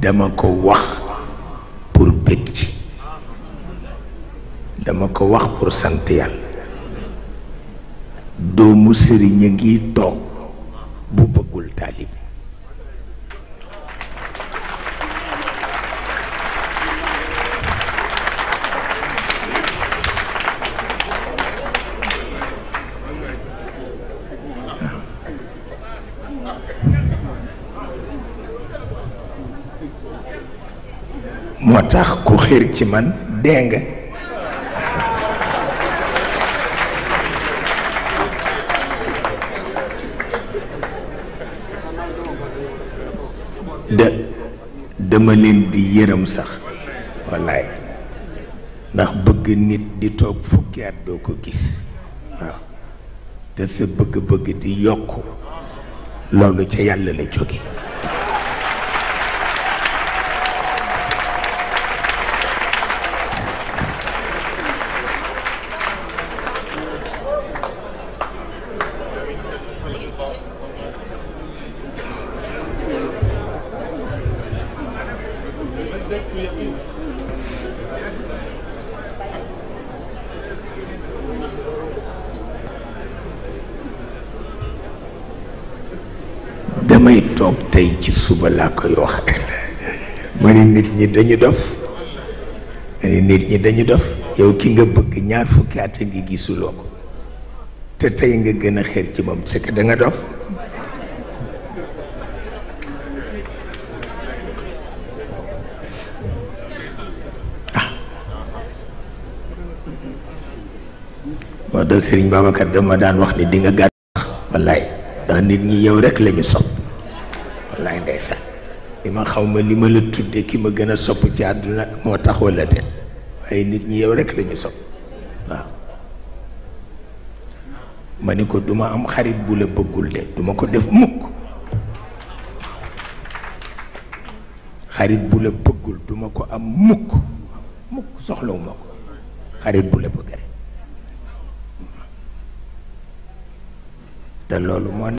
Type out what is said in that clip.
dama ko wax pour bég ci, dama ko wax pour sant yàlla. doomu sëriñ a ngi toog bu bëggul taalibe. moo tax ku xir ci man dee nga. dama leen di yërëm sax wallaay, ndax bëgg nit di toog fukki at doo ko gis, waaw, te sa bëgg-bëgg di yokk, loolu ca yàlla la jóge. damay toog tey ci suba laa koy wax ma ne nit ñi dañu dof, ma ne nit ñi dañu dof. yow ki nga bëgg ñaar fukki at a ngi gisuloo ko, te tey nga gën a xeer ci moom, c'est que da nga dof. moo tax Sëriñ Babacar dama daan wax ni di nga gàtt wax wallaay, ndax nit ñi yow rek lañu sopp wallaay ndeysaan. li ma xaw ma li ma la tudde ki ma gën a sopp ci àdduna moo tax wala de, waaye nit ñi yow rek lañu sopp. waaw ma ni ko duma am xarit bu la bëggul de, duma ko def mukk. xarit bu la bëggul duma ko am mukk mukk, soxlawuma ko. xarit bu la bëgg rek, te loolu moo